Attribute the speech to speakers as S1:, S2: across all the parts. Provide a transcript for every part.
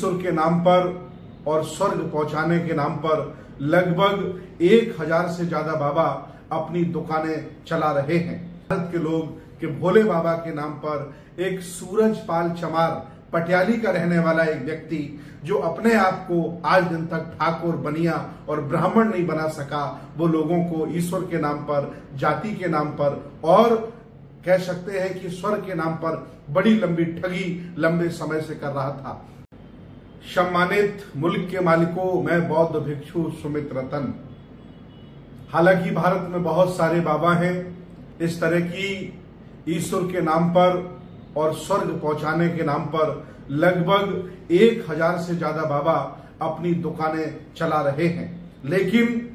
S1: ईश्वर के नाम पर और स्वर्ग पहुंचाने के नाम पर लगभग 1000 से ज्यादा बाबा अपनी दुकानें चला रहे हैं। भारत के लोग के भोले बाबा के नाम पर एक सूरजपाल चमार पटियाली का रहने वाला एक व्यक्ति जो अपने आप को आज दिन तक ठाकुर, बनिया और ब्राह्मण नहीं बना सका, वो लोगों को ईश्वर के नाम पर, जाति के नाम पर और कह सकते हैं कि स्वर्ग के नाम पर बड़ी लंबी ठगी लंबे समय से कर रहा था। सम्मानित मुल्क के मालिकों, मैं बौद्ध भिक्षु सुमित रतन। हालांकि भारत में बहुत सारे बाबा हैं, इस तरह की ईश्वर के नाम पर और स्वर्ग पहुंचाने के नाम पर लगभग 1000 से ज्यादा बाबा अपनी दुकानें चला रहे हैं। लेकिन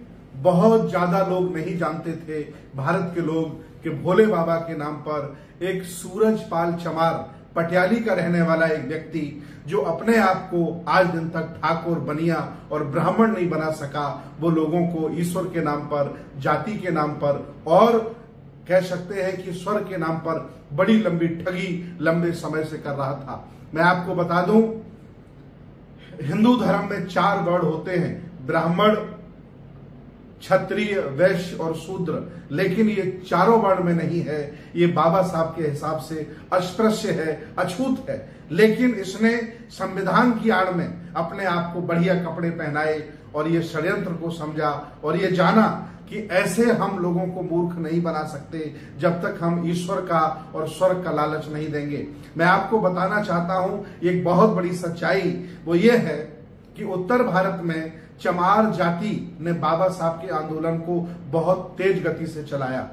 S1: बहुत ज्यादा लोग नहीं जानते थे भारत के लोग कि भोले बाबा के नाम पर एक सूरजपाल चमार पटियाली का रहने वाला एक व्यक्ति जो अपने आप को आज दिन तक ठाकुर, बनिया और ब्राह्मण नहीं बना सका, वो लोगों को ईश्वर के नाम पर, जाति के नाम पर और कह सकते हैं कि स्वर्ग के नाम पर बड़ी लंबी ठगी लंबे समय से कर रहा था। मैं आपको बता दूं, हिंदू धर्म में 4 वर्ण होते हैं, ब्राह्मण, क्षत्रिय, वैश्य और शूद्र, लेकिन ये चारों वर्ण में नहीं है। ये बाबा साहब के हिसाब से अस्पृश्य है, अछूत है। लेकिन इसने संविधान की आड़ में अपने आप को बढ़िया कपड़े पहनाए और ये षड्यंत्र को समझा और ये जाना कि ऐसे हम लोगों को मूर्ख नहीं बना सकते जब तक हम ईश्वर का और स्वर्ग का लालच नहीं देंगे। मैं आपको बताना चाहता हूं एक बहुत बड़ी सच्चाई, वो ये है कि उत्तर भारत में चमार जाति ने बाबा साहब के आंदोलन को बहुत तेज गति से चलाया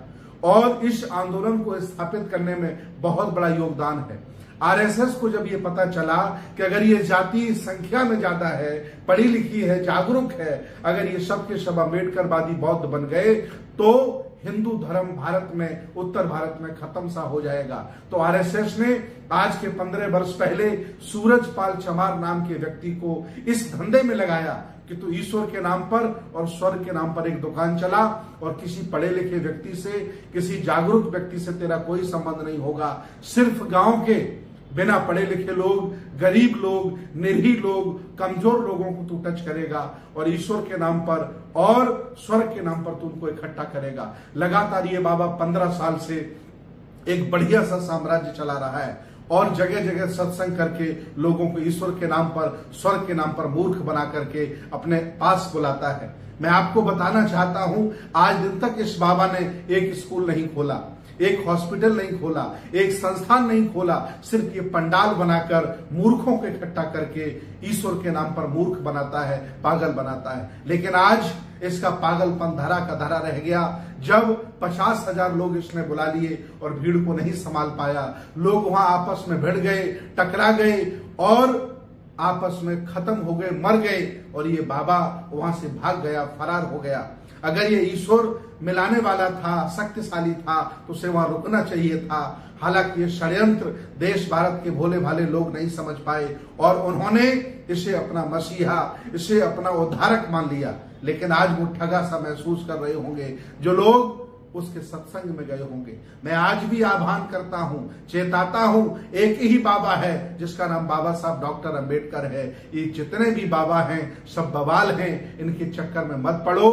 S1: और इस आंदोलन को स्थापित करने में बहुत बड़ा योगदान है। आरएसएस को जब ये पता चला कि अगर ये जाति संख्या में ज्यादा है, पढ़ी लिखी है, जागरूक है, अगर ये सब के सब अम्बेडकरवादी बौद्ध बन गए तो हिंदू धर्म भारत में, उत्तर भारत में खत्म सा हो जाएगा। तो आरएसएस ने आज के 15 वर्ष पहले सूरजपाल चमार नाम के व्यक्ति को इस धंधे में लगाया कि तू ईश्वर के नाम पर और स्वर्ग के नाम पर एक दुकान चला और किसी पढ़े लिखे व्यक्ति से, किसी जागरूक व्यक्ति से तेरा कोई संबंध नहीं होगा। सिर्फ गांव के बिना पढ़े लिखे लोग, गरीब लोग, निरीह लोग, कमजोर लोगों को तू टच करेगा और ईश्वर के नाम पर और स्वर्ग के नाम पर तू उनको इकट्ठा करेगा। लगातार ये बाबा 15 साल से एक बढ़िया सा साम्राज्य चला रहा है और जगह जगह सत्संग करके लोगों को ईश्वर के नाम पर, स्वर्ग के नाम पर मूर्ख बना करके अपने पास बुलाता है। मैं आपको बताना चाहता हूं, आज दिन तक इस बाबा ने एक स्कूल नहीं खोला, एक हॉस्पिटल नहीं खोला, एक संस्थान नहीं खोला, सिर्फ ये पंडाल बनाकर मूर्खों को इकट्ठा करके ईश्वर के नाम पर मूर्ख बनाता है, पागल बनाता है। लेकिन आज इसका पागलपन धरा का धरा रह गया जब 50,000 लोग इसने बुला लिए और भीड़ को नहीं संभाल पाया। लोग वहां आपस में भिड़ गए, टकरा गए और आपस में खत्म हो गए, मर गए और ये बाबा वहां से भाग गया, फरार हो गया। अगर ये ईश्वर मिलाने वाला था, शक्तिशाली था, तो उसे वहां रुकना चाहिए था। हालांकि ये षड्यंत्र देश भारत के भोले भाले लोग नहीं समझ पाए और उन्होंने इसे अपना मसीहा, इसे अपना उद्धारक मान लिया। लेकिन आज वो ठगा सा महसूस कर रहे होंगे जो लोग उसके सत्संग में गए होंगे। मैं आज भी आह्वान करता हूं, चेताता हूं, एक ही बाबा है जिसका नाम बाबा साहब डॉक्टर अंबेडकर है। ये जितने भी बाबा हैं सब बवाल हैं, इनके चक्कर में मत पड़ो,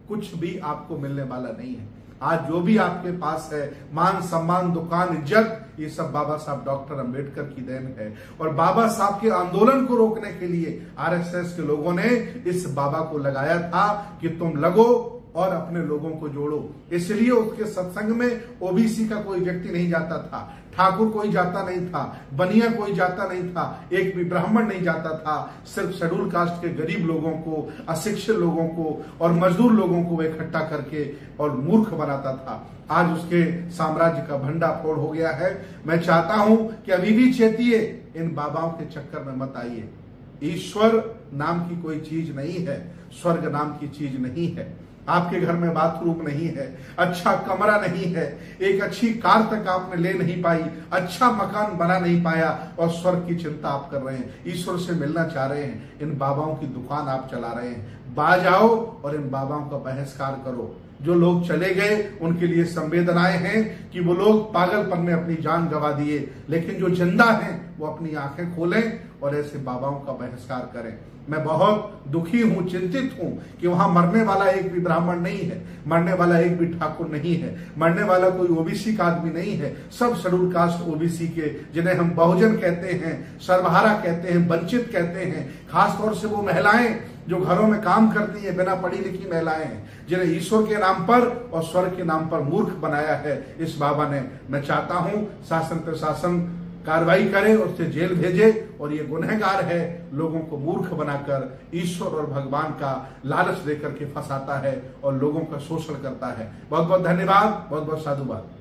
S1: कुछ भी आपको मिलने वाला नहीं है। आज जो भी आपके पास है, मान सम्मान, दुकान, इज्जत, ये सब बाबा साहब डॉक्टर अंबेडकर की देन है। और बाबा साहब के आंदोलन को रोकने के लिए आरएसएस के लोगों ने इस बाबा को लगाया था कि तुम लगो और अपने लोगों को जोड़ो। इसलिए उसके सत्संग में ओबीसी का कोई व्यक्ति नहीं जाता था, ठाकुर कोई जाता नहीं था, बनिया कोई जाता नहीं था, एक भी ब्राह्मण नहीं जाता था। सिर्फ शेड्यूल कास्ट के गरीब लोगों को, अशिक्षित लोगों को और मजदूर लोगों को इकट्ठा करके और मूर्ख बनाता था। आज उसके साम्राज्य का भंडाफोड़ हो गया है। मैं चाहता हूं कि अभी भी चेतिए, इन बाबाओं के चक्कर में मत आइए। ईश्वर नाम की कोई चीज नहीं है, स्वर्ग नाम की चीज नहीं है। आपके घर में बाथरूम नहीं है, अच्छा कमरा नहीं है, एक अच्छी कार तक आपने ले नहीं पाई, अच्छा मकान बना नहीं पाया और स्वर्ग की चिंता आप कर रहे हैं, ईश्वर से मिलना चाह रहे हैं, इन बाबाओं की दुकान आप चला रहे हैं। बाज आओ और इन बाबाओं का बहिष्कार करो। जो लोग चले गए उनके लिए संवेदनाएं हैं कि वो लोग पागलपन में अपनी जान गंवा दिए, लेकिन जो जिंदा हैं वो अपनी आंखें खोलें और ऐसे बाबाओं का बहिष्कार करें। मैं बहुत दुखी हूं, चिंतित हूं कि वहां मरने वाला एक भी ब्राह्मण नहीं है, मरने वाला एक भी ठाकुर नहीं है, मरने वाला कोई ओबीसी का आदमी नहीं है। सब शेड्यूल कास्ट ओबीसी के, जिन्हें हम बहुजन कहते हैं, सर्वहारा कहते हैं, वंचित कहते हैं, खासतौर से वो महिलाएं जो घरों में काम करती है, बिना पढ़ी लिखी महिलाएं हैं, जिन्हें ईश्वर के नाम पर और स्वर्ग के नाम पर मूर्ख बनाया है इस बाबा ने। मैं चाहता हूं शासन प्रशासन कार्रवाई करे, उससे जेल भेजे, और ये गुनहगार है, लोगों को मूर्ख बनाकर ईश्वर और भगवान का लालच देकर के फंसाता है और लोगों का शोषण करता है। बहुत बहुत धन्यवाद, बहुत बहुत साधुवाद।